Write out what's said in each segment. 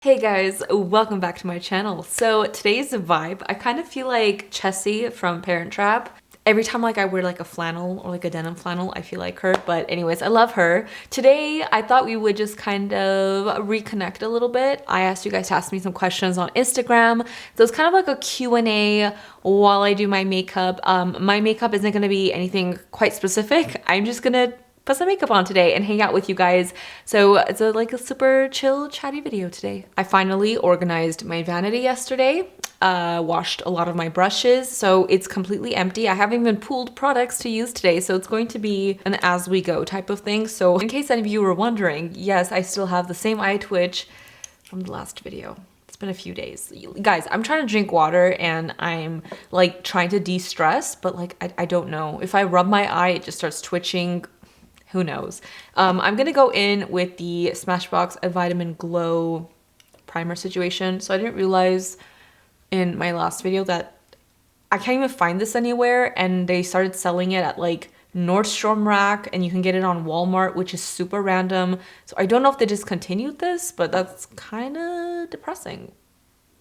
Hey guys, welcome back to my channel. So today's vibe, I kind of feel like Jesi from Parent Trap. Every time I wear a flannel or a denim flannel, I feel like her. But anyways, I love her. Today, I thought we would just kind of reconnect a little bit. I asked you guys to ask me some questions on Instagram. So it's kind of like a Q&A while I do my makeup. My makeup isn't going to be anything quite specific. I'm just going to put some makeup on today and hang out with you guys. So it's a super chill, chatty video today. I finally organized my vanity yesterday, washed a lot of my brushes, so it's completely empty. I haven't even pulled products to use today, so it's going to be an as we go type of thing. So in case any of you were wondering, yes, I still have the same eye twitch from the last video. It's been a few days. Guys, I'm trying to drink water and I'm trying to de-stress, but I don't know. If I rub my eye, it just starts twitching. Who knows? I'm gonna go in with the Smashbox Vitamin Glow primer situation. So I didn't realize in my last video that I can't even find this anywhere, and they started selling it at Nordstrom Rack, and you can get it on Walmart, which is super random. So I don't know if they discontinued this, but that's kind of depressing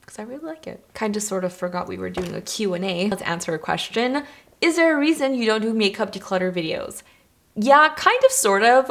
because I really like it. Kind of sort of forgot we were doing a Q&A. Let's answer a question. Is there a reason you don't do makeup declutter videos? Yeah, kind of, sort of.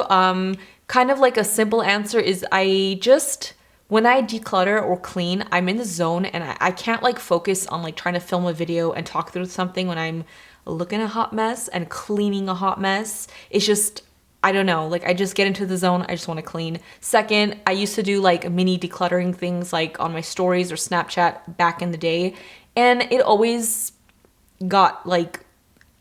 Kind of like a simple answer is when I declutter or clean, I'm in the zone and I can't focus on trying to film a video and talk through something when I'm looking at a hot mess and cleaning a hot mess. It's just, I don't know, I just get into the zone. I just want to clean. Second, I used to do mini decluttering things on my stories or Snapchat back in the day, and it always got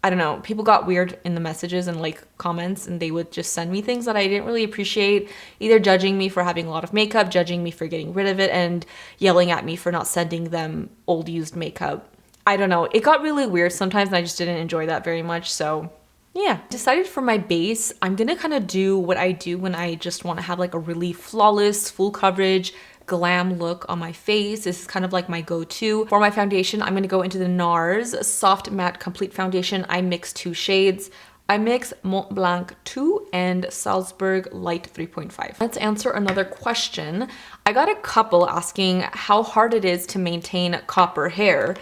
I don't know, people got weird in the messages and comments, and they would just send me things that I didn't really appreciate, either judging me for having a lot of makeup, judging me for getting rid of it, and yelling at me for not sending them old used makeup. I don't know, it got really weird sometimes and I just didn't enjoy that very much. So yeah, decided for my base, I'm gonna kind of do what I do when I just want to have a really flawless, full coverage, glam look on my face. This is kind of my go-to. For my foundation, I'm gonna go into the NARS Soft Matte Complete Foundation. I mix 2 shades. I mix Mont Blanc 2 and Salzburg Light 3.5. Let's answer another question. I got a couple asking how hard it is to maintain copper hair.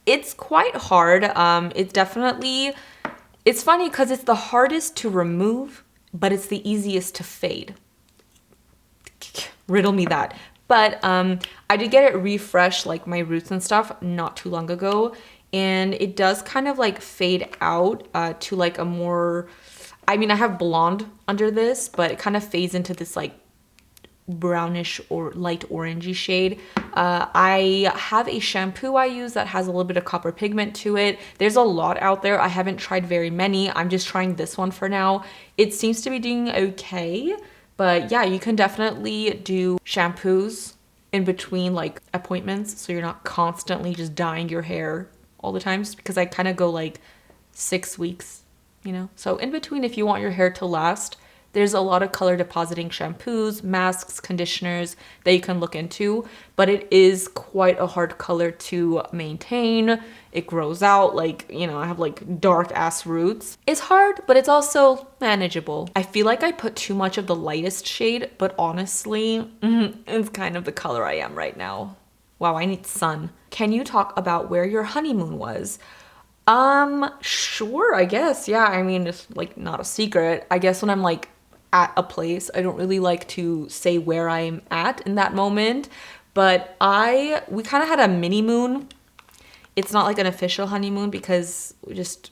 It's quite hard. It's funny because it's the hardest to remove, but it's the easiest to fade. Riddle me that. But I did get it refreshed, my roots and stuff, not too long ago, and it does kind of fade out to a more, I mean, I have blonde under this, but it kind of fades into this brownish or light orangey shade. I have a shampoo I use that has a little bit of copper pigment to it. There's a lot out there. I haven't tried very many. I'm just trying this one for now. It seems to be doing okay. But yeah, you can definitely do shampoos in between appointments, so you're not constantly just dyeing your hair all the time, just because I kind of go 6 weeks, you know? So in between, if you want your hair to last, there's a lot of color depositing shampoos, masks, conditioners that you can look into, but it is quite a hard color to maintain. It grows out, I have dark ass roots. It's hard, but it's also manageable. I feel like I put too much of the lightest shade, but honestly, it's kind of the color I am right now. Wow, I need sun. Can you talk about where your honeymoon was? Sure, I guess. Yeah, I mean, it's not a secret. I guess when I'm at a place, I don't really like to say where I'm at in that moment, but we kind of had a mini moon. It's not an official honeymoon because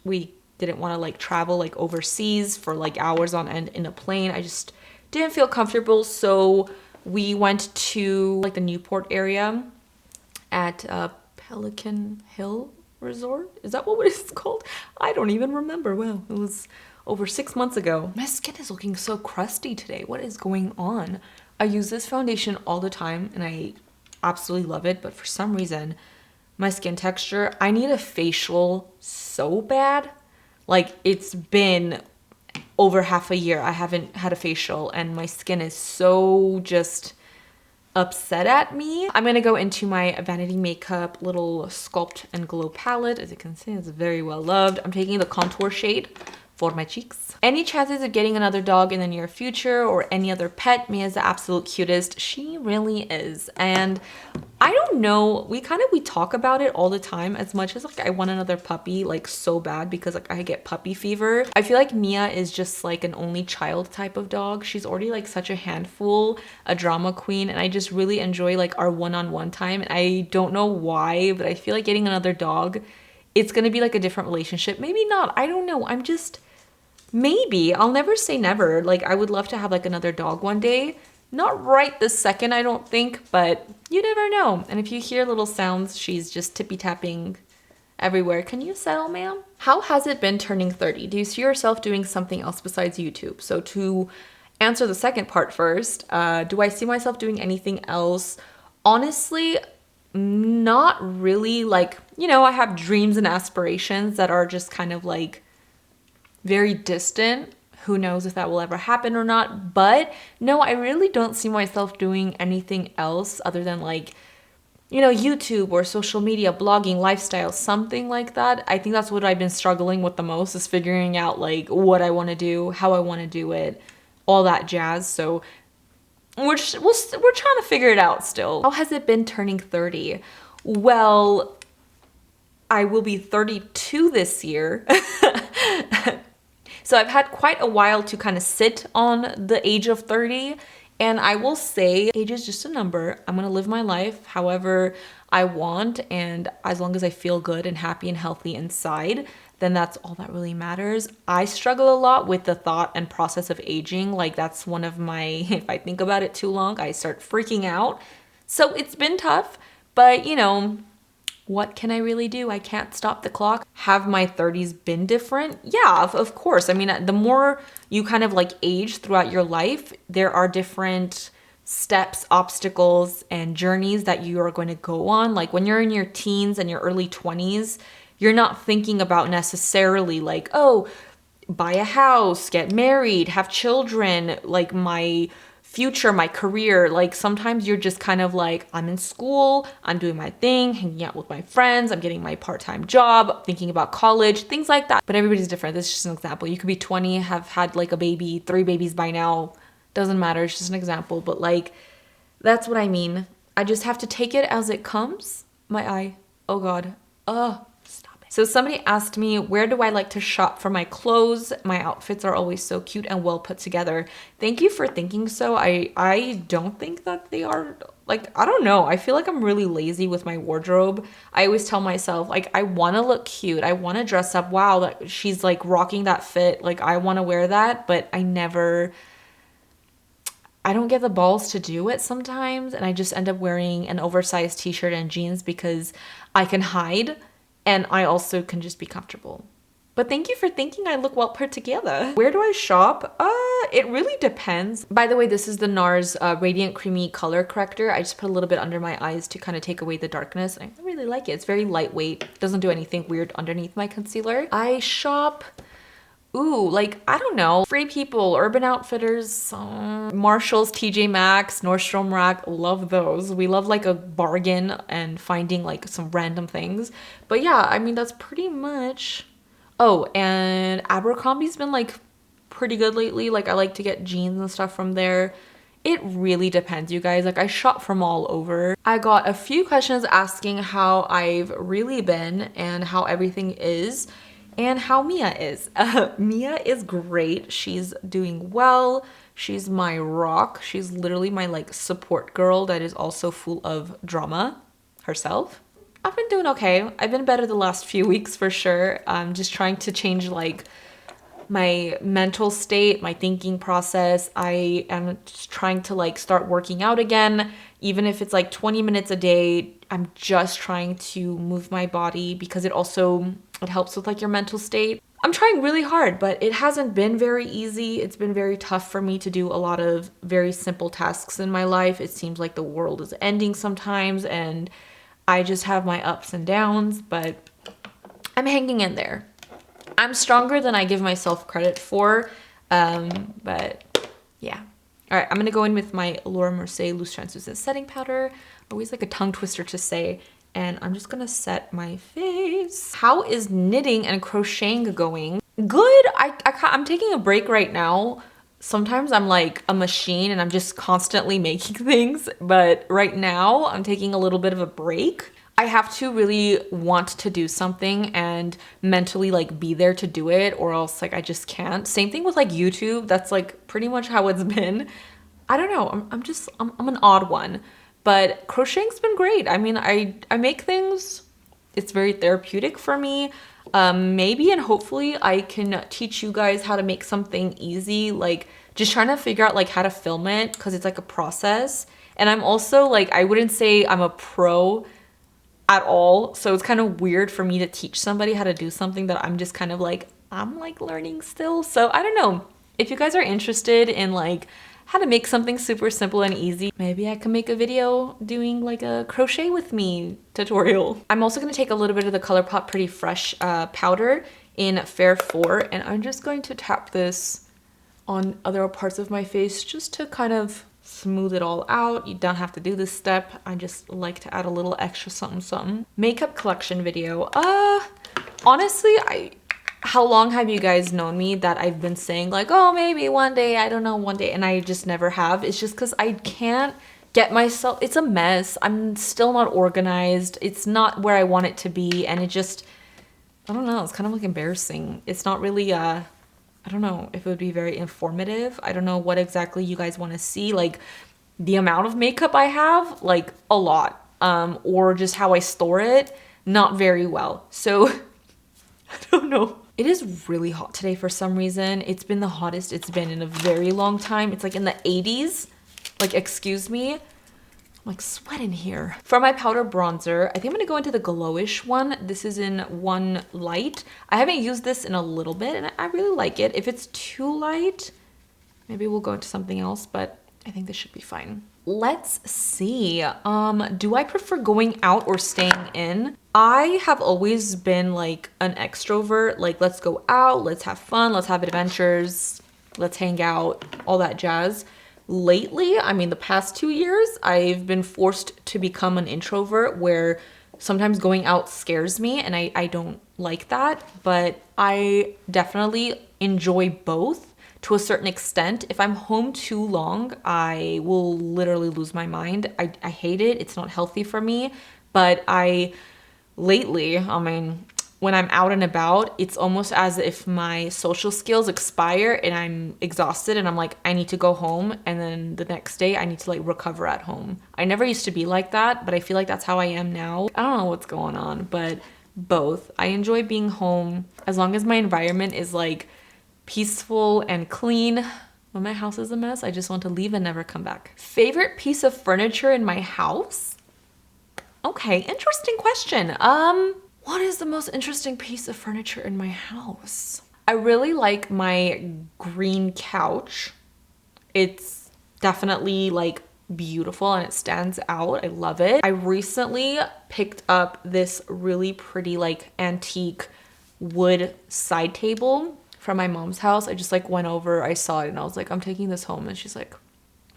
we didn't want to travel overseas for hours on end in a plane. I just didn't feel comfortable, so we went to the Newport area at Pelican Hill Resort. Is that what it's called? I don't even remember. Well, it was over 6 months ago. My skin is looking so crusty today. What is going on? I use this foundation all the time and I absolutely love it, but for some reason, my skin texture, I need a facial so bad. It's been over half a year I haven't had a facial and my skin is so just upset at me. I'm gonna go into my Vanity Makeup little Sculpt and Glow palette. As you can see, it's very well loved. I'm taking the contour shade for my cheeks. Any chances of getting another dog in the near future or any other pet? Mia's the absolute cutest. She really is. And I don't know, we talk about it all the time. As much as like I want another puppy like so bad because like I get puppy fever, I feel like Mia is just like an only child type of dog. She's already like such a handful, a drama queen, and I just really enjoy like our one-on-one time. And I don't know why, but I feel like getting another dog, it's gonna be like a different relationship. Maybe not, I don't know. Maybe, I'll never say never. Like I would love to have like another dog one day. Not right this second, I don't think, but you never know. And if you hear little sounds, she's just tippy-tapping everywhere. Can you settle, ma'am? How has it been turning 30? Do you see yourself doing something else besides YouTube? So to answer the second part first, do I see myself doing anything else? Honestly, not really. Like, you know, I have dreams and aspirations that are just kind of like very distant. Who knows if that will ever happen or not, but no, I really don't see myself doing anything else other than like, you know, YouTube or social media, blogging, lifestyle, something like that. I think that's what I've been struggling with the most, is figuring out like what I want to do, how I want to do it, all that jazz. So we're trying to figure it out still. How has it been turning 30? Well, I will be 32 this year. So I've had quite a while to kind of sit on the age of 30, and I will say age is just a number. I'm gonna live my life however I want, and as long as I feel good and happy and healthy inside, then that's all that really matters. I struggle a lot with the thought and process of aging. Like that's one of my, if I think about it too long, I start freaking out. So it's been tough, but you know, what can I really do? I can't stop the clock. Have my 30s been different? Yeah, of course. I mean, the more you kind of like age throughout your life, there are different steps, obstacles, and journeys that you are going to go on. Like when you're in your teens and your early 20s, you're not thinking about necessarily like, oh, buy a house, get married, have children, like my future, my career. Like sometimes you're just kind of like, I'm in school, I'm doing my thing, hanging out with my friends, I'm getting my part-time job, thinking about college, things like that. But everybody's different. This is just an example. You could be 20, have had like a baby, 3 babies by now, doesn't matter, it's just an example. But like, that's what I mean. I just have to take it as it comes. My eye, oh God, So somebody asked me, where do I like to shop for my clothes? My outfits are always so cute and well put together. Thank you for thinking so. I don't think that they are, like, I don't know. I feel like I'm really lazy with my wardrobe. I always tell myself, like, I want to look cute. I want to dress up. Wow, that she's like rocking that fit. Like, I want to wear that, but I don't get the balls to do it sometimes. And I just end up wearing an oversized t-shirt and jeans because I can hide. And I also can just be comfortable. But thank you for thinking I look well put together. Where do I shop? It really depends. By the way, this is the NARS Radiant Creamy Color Corrector. I just put a little bit under my eyes to kind of take away the darkness. I really like it. It's very lightweight. Doesn't do anything weird underneath my concealer. I shop, like, I don't know, Free People, Urban Outfitters, Marshalls, TJ Maxx, Nordstrom Rack, love those. We love like a bargain and finding like some random things. But yeah, I mean, that's pretty much. Oh, and Abercrombie's been like pretty good lately. Like I like to get jeans and stuff from there. It really depends, you guys. Like I shop from all over. I got a few questions asking how I've really been and how everything is. And how Mia is. Mia is great. She's doing well. She's my rock. She's literally my like support girl that is also full of drama herself. I've been doing okay. I've been better the last few weeks for sure. I'm just trying to change like my mental state, my thinking process. I am just trying to like start working out again. Even if it's like 20 minutes a day, I'm just trying to move my body because it helps with like your mental state. I'm trying really hard, but it hasn't been very easy. It's been very tough for me to do a lot of very simple tasks in my life. It seems like the world is ending sometimes and I just have my ups and downs, but I'm hanging in there. I'm stronger than I give myself credit for, but yeah. All right, I'm gonna go in with my Laura Mercier Loose Translucent Setting Powder. Always like a tongue twister to say. And I'm just gonna set my face. How is knitting and crocheting going? Good. I'm taking a break right now. Sometimes I'm like a machine and I'm just constantly making things, but right now I'm taking a little bit of a break. I have to really want to do something and mentally like be there to do it, or else like I just can't. Same thing with like YouTube. That's like pretty much how it's been. I don't know. I'm an odd one, but crocheting's been great. I mean, I make things. It's very therapeutic for me. Maybe and hopefully I can teach you guys how to make something easy, like just trying to figure out like how to film it, because it's like a process. And I'm also like, I wouldn't say I'm a pro at all, so it's kind of weird for me to teach somebody how to do something that I'm like learning still. So I don't know, if you guys are interested in like how to make something super simple and easy, maybe I can make a video doing like a crochet with me tutorial. I'm also going to take a little bit of the Colourpop Pretty Fresh powder in Fair 4, and I'm just going to tap this on other parts of my face just to kind of smooth it all out. You don't have to do this step. I just like to add a little extra something something. Makeup collection video. Honestly, how long have you guys known me that I've been saying like, oh, maybe one day, I don't know, one day, and I just never have? It's just because I can't get myself, it's a mess. I'm still not organized. It's not where I want it to be, and it just, I don't know, it's kind of like embarrassing. It's not really, I don't know if it would be very informative. I don't know what exactly you guys want to see, like the amount of makeup I have, like a lot, or just how I store it, not very well. So I don't know. It is really hot today for some reason. It's been the hottest it's been in a very long time. It's like in the 80s. Like, excuse me. I'm like sweating here. For my powder bronzer, I think I'm gonna go into the glowish one. This is in One Light. I haven't used this in a little bit and I really like it. If it's too light, maybe we'll go into something else, but I think this should be fine. Let's see. Do I prefer going out or staying in? I have always been like an extrovert, like let's go out, let's have fun, let's have adventures, let's hang out, all that jazz. Lately, I mean the past 2 years, I've been forced to become an introvert where sometimes going out scares me and I don't like that, but I definitely enjoy both. To a certain extent. If I'm home too long, I will literally lose my mind. I hate it. It's not healthy for me. But lately, I mean, when I'm out and about, it's almost as if my social skills expire and I'm exhausted and I'm like, I need to go home. And then the next day I need to like recover at home. I never used to be like that, but I feel like that's how I am now. I don't know what's going on, but both. I enjoy being home as long as my environment is like peaceful and clean. When my house is a mess, I just want to leave and never come back. Favorite piece of furniture in my house? Okay, interesting question. What is the most interesting piece of furniture in my house? I really like my green couch. It's definitely like beautiful and it stands out. I love it. I recently picked up this really pretty like antique wood side table from my mom's house. I just like went over, I saw it and I was like, I'm taking this home. And she's like,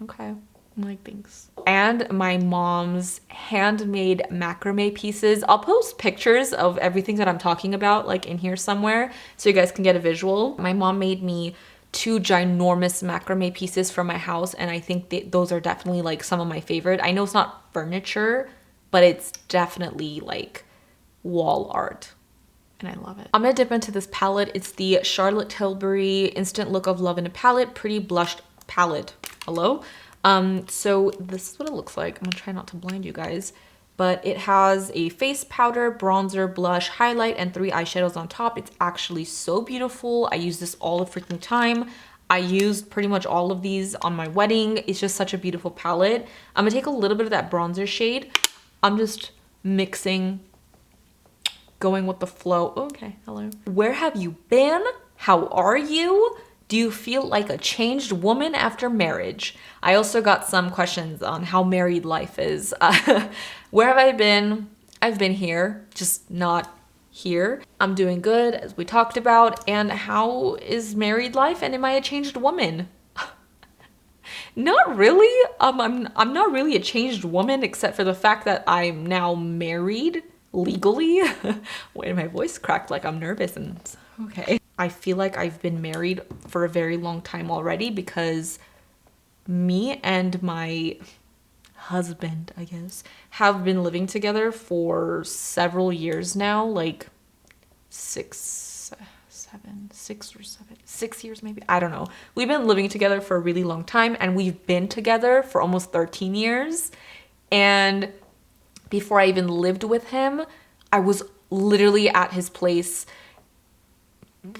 okay. I'm like, thanks. And my mom's handmade macrame pieces. I'll post pictures of everything that I'm talking about like in here somewhere so you guys can get a visual. My mom made me 2 ginormous macrame pieces from my house and I think those are definitely like some of my favorite. I know it's not furniture, but it's definitely like wall art. And I love it. I'm gonna dip into this palette. It's the Charlotte Tilbury Instant Look of Love in a Palette, Pretty Blush Palette. Hello? So this is what it looks like. I'm gonna try not to blind you guys, but it has a face powder, bronzer, blush, highlight, and 3 eyeshadows on top. It's actually so beautiful. I use this all the freaking time. I used pretty much all of these on my wedding. It's just such a beautiful palette. I'm gonna take a little bit of that bronzer shade. I'm just mixing, going with the flow. Okay, hello. Where have you been? How are you? Do you feel like a changed woman after marriage? I also got some questions on how married life is. Where have I been? I've been here, just not here. I'm doing good, as we talked about. And how is married life? And am I a changed woman? Not really. I'm not really a changed woman, except for the fact that I'm now married legally. Wait, my voice cracked like I'm nervous and okay. I feel like I've been married for a very long time already, because me and my husband, I guess, have been living together for several years now, like 6 years maybe. I don't know. We've been living together for a really long time, and we've been together for almost 13 years. And before I even lived with him, I was literally at his place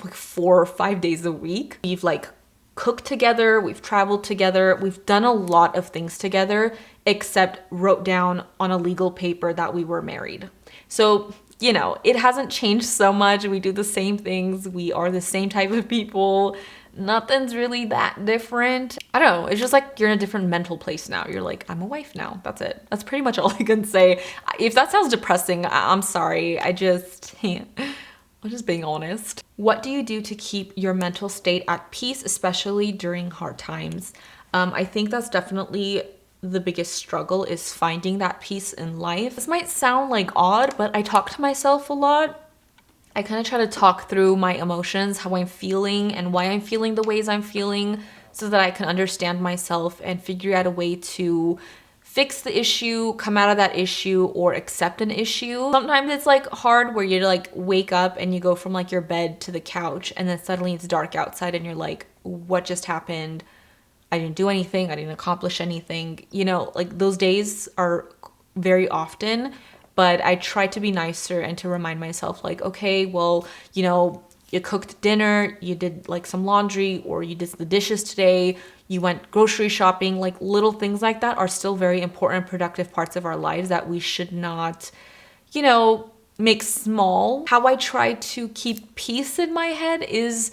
like 4 or 5 days a week. We've like cooked together, we've traveled together, we've done a lot of things together, except wrote down on a legal paper that we were married. So, you know, it hasn't changed so much. We do the same things. We are the same type of people. Nothing's really that different. I don't know. It's just like you're in a different mental place now. You're like, I'm a wife now. That's it. That's pretty much all I can say. If that sounds depressing, I'm sorry. I'm just being honest. What do you do to keep your mental state at peace, especially during hard times? I think that's definitely the biggest struggle, is finding that peace in life. This might sound like odd, but I talk to myself a lot. I kind of try to talk through my emotions, how I'm feeling and why I'm feeling the ways I'm feeling, so that I can understand myself and figure out a way to fix the issue, come out of that issue, or accept an issue. Sometimes it's like hard where you like wake up and you go from like your bed to the couch, and then suddenly it's dark outside and you're like, what just happened? I didn't do anything. I didn't accomplish anything. You know, like those days are very often, but I try to be nicer and to remind myself like, okay, well, you know, you cooked dinner, you did like some laundry, or you did the dishes today, you went grocery shopping. Like little things like that are still very important, productive parts of our lives that we should not, you know, make small. How I try to keep peace in my head is,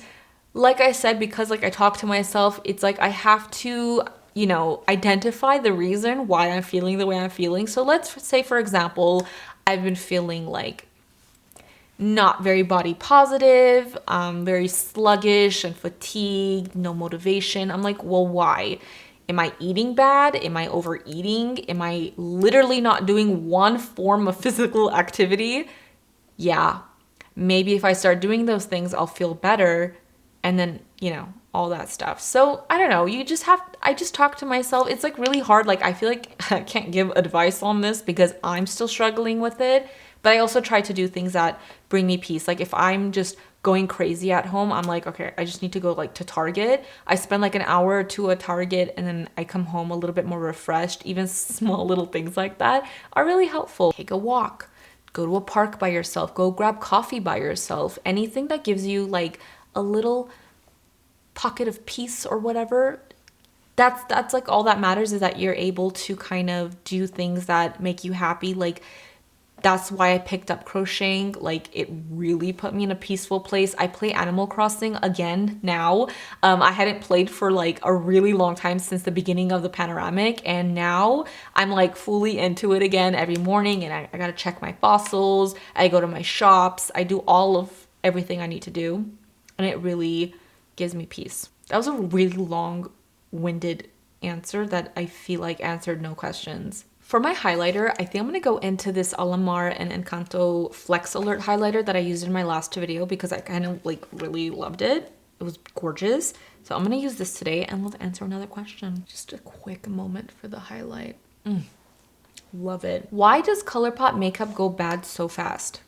like I said, because like I talk to myself, it's like I have to, you know, identify the reason why I'm feeling the way I'm feeling. So let's say, for example, I've been feeling like not very body positive, very sluggish and fatigued, no motivation. I'm like, well, why? Am I eating bad? Am I overeating? Am I literally not doing one form of physical activity? Yeah, maybe if I start doing those things, I'll feel better. And then, you know, all that stuff. So I don't know, I just talk to myself. It's like really hard. Like I feel like I can't give advice on this because I'm still struggling with it. But I also try to do things that bring me peace. Like if I'm just going crazy at home, I'm like, okay, I just need to go like to Target. I spend like an hour or two at Target, and then I come home a little bit more refreshed. Even small little things like that are really helpful. Take a walk, go to a park by yourself, go grab coffee by yourself. Anything that gives you like a little pocket of peace or whatever. That's like all that matters, is that you're able to kind of do things that make you happy. Like that's why I picked up crocheting. Like it really put me in a peaceful place. I play Animal Crossing again now. I hadn't played for like a really long time, since the beginning of the panoramic, and now I'm like fully into it again every morning. And I gotta check my fossils, I go to my shops, I do all of everything I need to do, and it really gives me peace. That was a really long-winded answer that I feel like answered no questions. For my highlighter, I think I'm gonna go into this Alamar and Encanto Flex Alert highlighter that I used in my last video because I kind of like really loved it. It was gorgeous. So I'm gonna use this today, and let's answer another question. Just a quick moment for the highlight. Love it. Why does Colourpop makeup go bad so fast?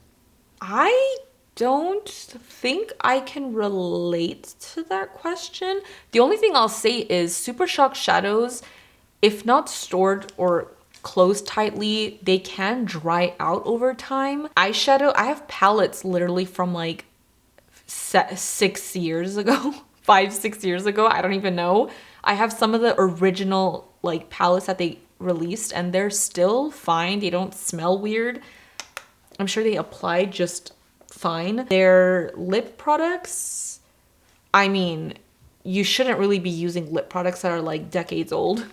I don't think I can relate to that question. The only thing I'll say is Super Shock shadows, if not stored or closed tightly, they can dry out over time. Eyeshadow, I have palettes literally from like 6 years ago, 5-6 years ago, I don't even know. I have some of the original like palettes that they released, and they're still fine. They don't smell weird. I'm sure they applied just fine. Their lip products, I mean, you shouldn't really be using lip products that are like decades old,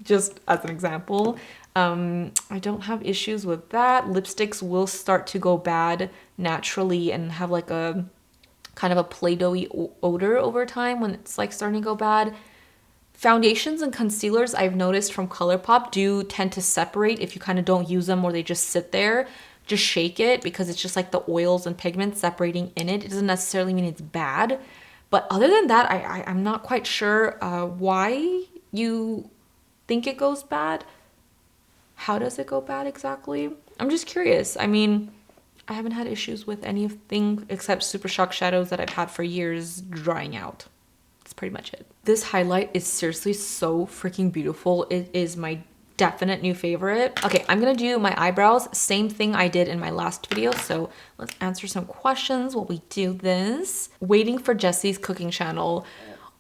just as an example. I don't have issues with that. Lipsticks will start to go bad naturally and have like a kind of a Play-Doh-y odor over time when it's like starting to go bad. Foundations and concealers, I've noticed from Colourpop, do tend to separate if you kind of don't use them or they just sit there. just shake it because it's just like the oils and pigments separating in it. It doesn't necessarily mean it's bad. But other than that, I'm not quite sure why you think it goes bad. How does it go bad exactly? I'm just curious. I mean, I haven't had issues with anything except Super Shock shadows that I've had for years drying out. That's pretty much it. This highlight is seriously so freaking beautiful. It is my definite new favorite. Okay, I'm gonna do my eyebrows. Same thing I did in my last video. So let's answer some questions while we do this. Waiting for Jesi's cooking channel.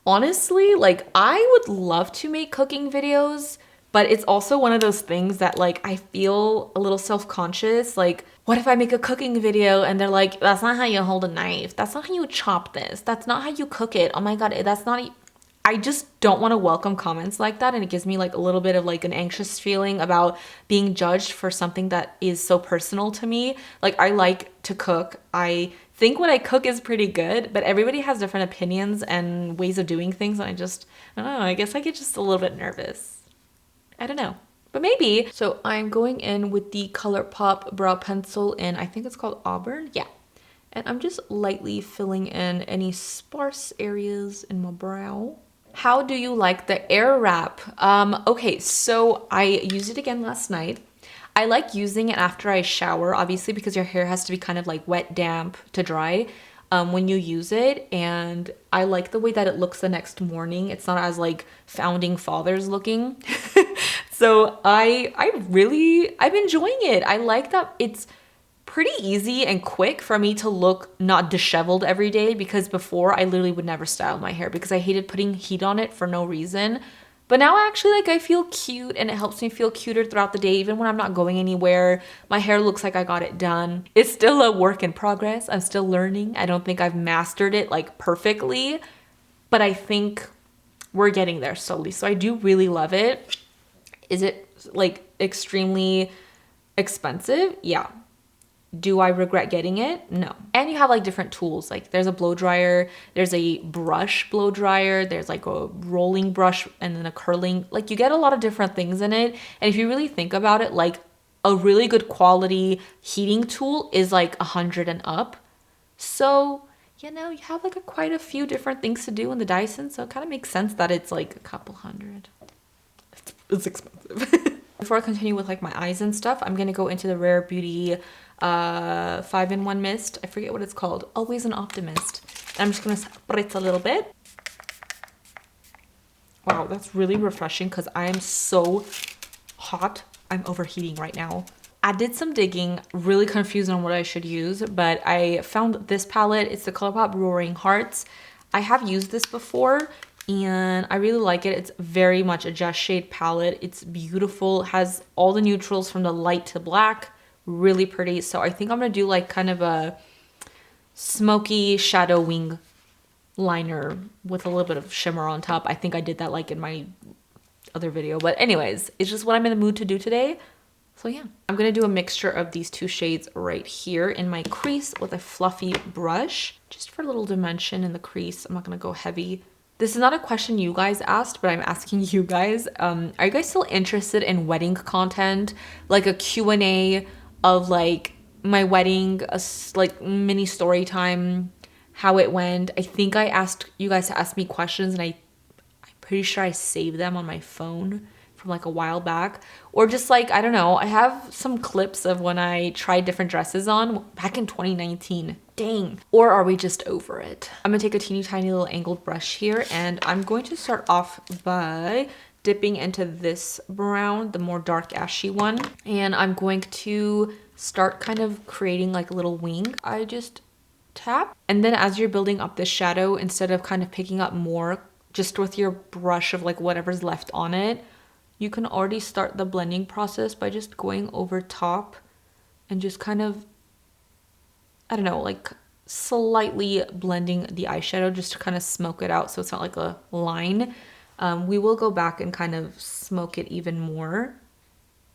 Honestly, like I would love to make cooking videos, but it's also one of those things that like I feel a little self-conscious. Like, what if I make a cooking video and they're like, that's not how you hold a knife. That's not how you chop this. That's not how you cook it. Oh my God, that's not. I just don't want to welcome comments like that. And it gives me like a little bit of like an anxious feeling about being judged for something that is so personal to me. Like I like to cook. I think what I cook is pretty good, but everybody has different opinions and ways of doing things. And I don't know, I guess I get just a little bit nervous. I don't know, but maybe. So I'm going in with the Colourpop brow pencil in, I think it's called Auburn. Yeah. And I'm just lightly filling in any sparse areas in my brow. How do you like the air wrap? Okay, so I used it again last night. I like using it after I shower, obviously, because your hair has to be kind of like wet, damp to dry when you use it. And I like the way that it looks the next morning. It's not as like founding fathers looking. So I'm enjoying it. I like that it's pretty easy and quick for me to look not disheveled every day, because before I literally would never style my hair because I hated putting heat on it for no reason. But now actually like I feel cute and it helps me feel cuter throughout the day, even when I'm not going anywhere. My hair looks like I got it done. It's still a work in progress. I'm still learning. I don't think I've mastered it like perfectly, but I think we're getting there slowly. So I do really love it. Is it like extremely expensive? Yeah. Do I regret getting it? No. And you have like different tools. Like there's a blow dryer, there's a brush blow dryer, there's like a rolling brush and then a curling. Like you get a lot of different things in it. And if you really think about it, like a really good quality heating tool is like 100 and up. So, you know, you have like quite a few different things to do in the Dyson. So it kind of makes sense that it's like a couple hundred. It's expensive. Before I continue with like my eyes and stuff, I'm gonna go into the Rare Beauty 5-in-1 mist. I forget what it's called. Always an Optimist. And I'm just gonna spritz a little bit. Wow, that's really refreshing because I am so hot. I'm overheating right now. I did some digging, really confused on what I should use, but I found this palette. It's the Colourpop Roaring Hearts. I have used this before and I really like it. It's very much a just shade palette. It's beautiful. It has all the neutrals from the light to black. Really pretty. So I think I'm gonna do like kind of a smoky shadow wing liner with a little bit of shimmer on top. I think I did that like in my other video, but anyways, it's just what I'm in the mood to do today. So yeah, I'm gonna do a mixture of these two shades right here in my crease with a fluffy brush, just for a little dimension in the crease. I'm not gonna go heavy. This is not a question you guys asked, but I'm asking you guys. Are you guys still interested in wedding content? Like a Q&A of like my wedding, a like mini story time, how it went. I think I asked you guys to ask me questions and I'm pretty sure I saved them on my phone from like a while back. Or just like, I don't know, I have some clips of when I tried different dresses on back in 2019. Dang. Or are we just over it? I'm gonna take a teeny tiny little angled brush here and I'm going to start off by dipping into this brown, the more dark ashy one. And I'm going to start kind of creating like a little wing. I just tap. And then as you're building up this shadow, instead of kind of picking up more just with your brush of like whatever's left on it, you can already start the blending process by just going over top and just kind of, I don't know, like slightly blending the eyeshadow just to kind of smoke it out so it's not like a line. We will go back and kind of smoke it even more,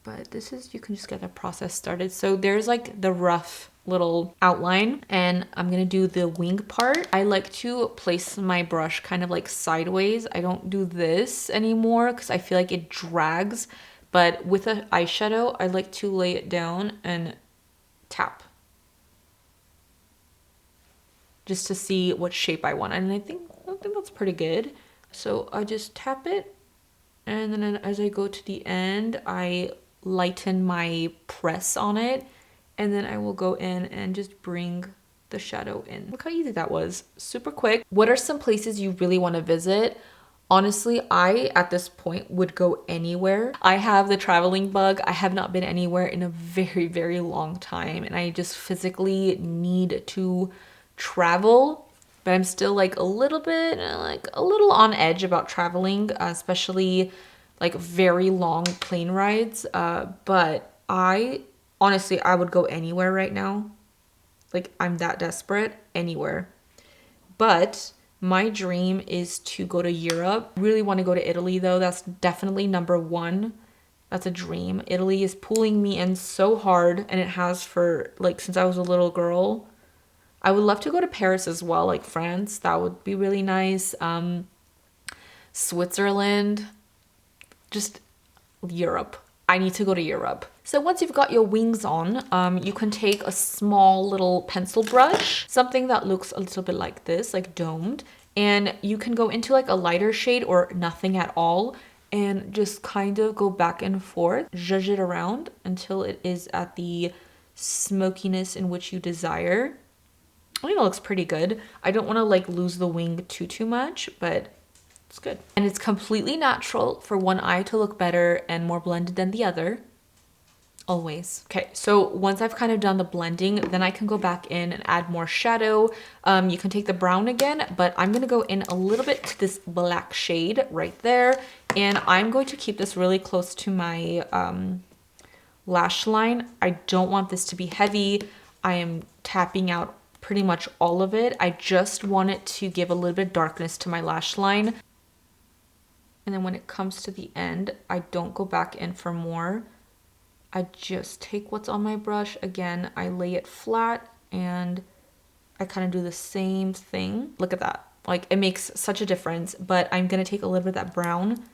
but this is, you can just get the process started. So there's like the rough little outline and I'm gonna do the wing part. I like to place my brush kind of like sideways. I don't do this anymore because I feel like it drags, but with an eyeshadow I like to lay it down and tap. Just to see what shape I want. And I think that's pretty good. So I just tap it. And then as I go to the end, I lighten my press on it. And then I will go in and just bring the shadow in. Look how easy that was. Super quick. What are some places you really want to visit? Honestly, I, at this point, would go anywhere. I have the traveling bug. I have not been anywhere in a very, very long time. And I just physically need to travel. But I'm still like a little bit, like a little on edge about traveling, especially like very long plane rides. But honestly, I would go anywhere right now. Like, I'm that desperate, anywhere. But my dream is to go to Europe. Really want to go to Italy though. That's definitely number one. That's a dream. Italy is pulling me in so hard, and it has for like since I was a little girl. I would love to go to Paris as well, like France. That would be really nice. Switzerland, just Europe. I need to go to Europe. So once you've got your wings on, you can take a small little pencil brush, something that looks a little bit like this, like domed, and you can go into like a lighter shade or nothing at all and just kind of go back and forth, zhuzh it around until it is at the smokiness in which you desire. I think it looks pretty good. I don't want to like lose the wing too much, but it's good. And it's completely natural for one eye to look better and more blended than the other. Always. Okay, so once I've kind of done the blending, then I can go back in and add more shadow. You can take the brown again, but I'm gonna go in a little bit to this black shade right there. And I'm going to keep this really close to my lash line. I don't want this to be heavy. I am tapping out pretty much all of it. I just want it to give a little bit of darkness to my lash line. And then when it comes to the end, I don't go back in for more. I just take what's on my brush. Again, I lay it flat and I kind of do the same thing. Look at that. Like, it makes such a difference, but I'm going to take a little bit of that brown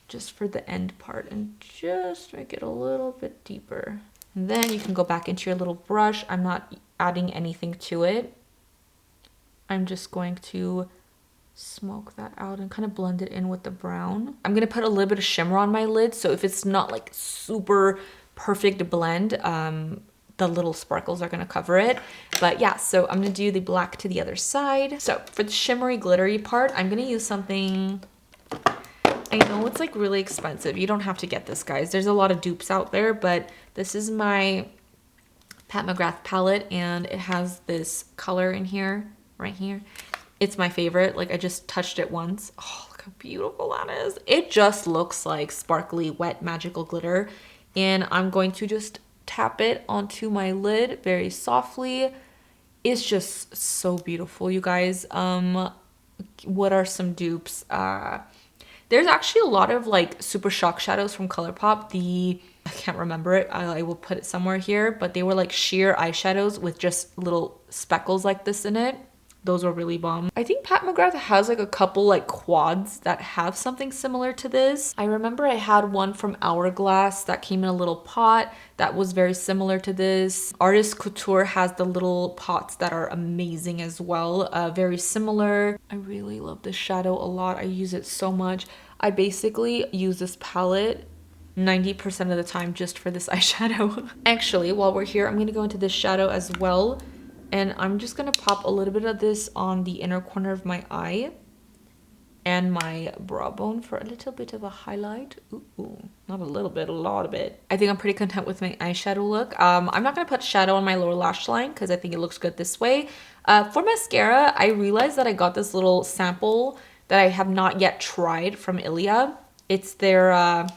just for the end part and just make it a little bit deeper. And then you can go back into your little brush. I'm not adding anything to it. I'm just going to smoke that out and kind of blend it in with the brown. I'm going to put a little bit of shimmer on my lid, so if it's not like super perfect blend, the little sparkles are going to cover it. But yeah, so I'm going to do the black to the other side. So for the shimmery glittery part, I'm going to use something, I know it's like really expensive. You don't have to get this, guys. There's a lot of dupes out there, but this is my Mcgrath palette and it has this color in here, right here. It's my favorite. Like, I just touched it once. Oh, look how beautiful that is. It just looks like sparkly, wet, magical glitter. And I'm going to just tap it onto my lid very softly. It's just so beautiful, you guys. What are some dupes? There's actually a lot of like super shock shadows from Colourpop. I can't remember it. I will put it somewhere here, but they were like sheer eyeshadows with just little speckles like this in it. Those were really bomb. I think Pat McGrath has like a couple like quads that have something similar to this. I remember I had one from Hourglass that came in a little pot that was very similar to this. Artist Couture has the little pots that are amazing as well. Very similar. I really love this shadow a lot. I use it so much. I basically use this palette 90% of the time just for this eyeshadow. Actually, while we're here, I'm going to go into this shadow as well. And I'm just going to pop a little bit of this on the inner corner of my eye and my brow bone for a little bit of a highlight. Ooh, not a little bit, a lot of it. I think I'm pretty content with my eyeshadow look. I'm not going to put shadow on my lower lash line because I think it looks good this way. For mascara, I realized that I got this little sample that I have not yet tried from Ilia. It's their,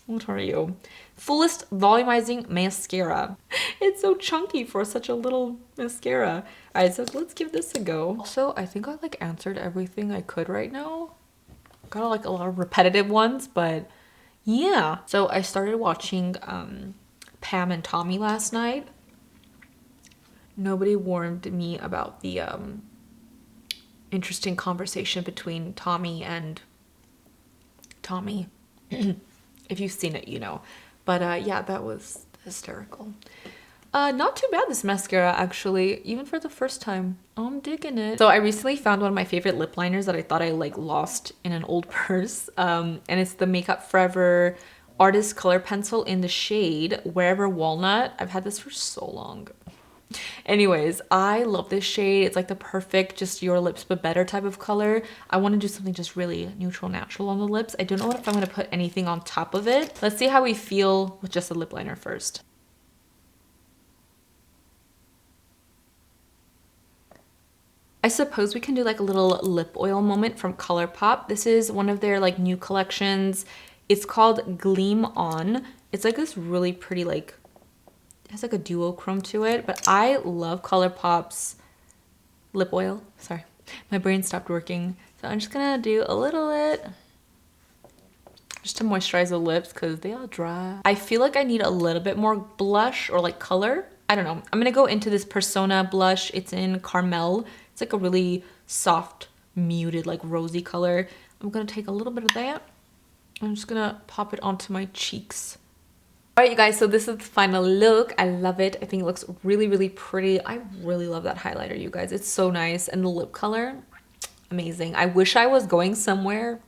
what are you? Fullest Volumizing Mascara. It's so chunky for such a little mascara. Alright, so let's give this a go. Also, I think I like answered everything I could right now. Got like a lot of repetitive ones, but yeah. So I started watching Pam and Tommy last night. Nobody warned me about the interesting conversation between Tommy and Tommy. If you've seen it, you know. But yeah, that was hysterical. Not too bad, this mascara, actually, even for the first time. I'm digging it. So I recently found one of my favorite lip liners that I thought I like lost in an old purse. And it's the Makeup Forever Artist Color Pencil in the shade Wherever Walnut. I've had this for so long. Anyways, I love this shade. It's like the perfect just your lips but better type of color. I want to do something just really neutral, natural on the lips. I don't know if I'm going to put anything on top of it. Let's see how we feel with just a lip liner first. I suppose we can do like a little lip oil moment from Colourpop. This is one of their like new collections. It's called Gleam On. It's like this really pretty, like, it has like a duochrome to it, but I love Colourpop's lip oil. Sorry, my brain stopped working. So I'm just gonna do a little bit just to moisturize the lips because they are dry. I feel like I need a little bit more blush or like color. I don't know. I'm gonna go into this Persona blush. It's in Carmel. It's like a really soft, muted, like rosy color. I'm gonna take a little bit of that. I'm just gonna pop it onto my cheeks. All right, you guys, so this is the final look. I love it. I think it looks really, really pretty. I really love that highlighter, you guys. It's so nice. And the lip color, amazing. I wish I was going somewhere,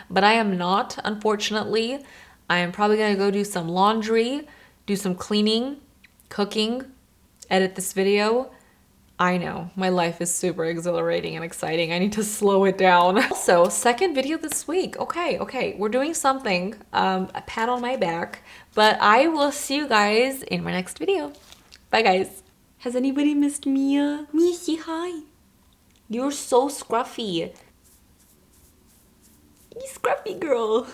but I am not, unfortunately. I am probably gonna go do some laundry, do some cleaning, cooking, edit this video. I know, my life is super exhilarating and exciting. I need to slow it down. Also, second video this week. Okay, we're doing something, a pat on my back, but I will see you guys in my next video. Bye, guys. Has anybody missed Mia? Mia, say hi. You're so scruffy. You scruffy girl.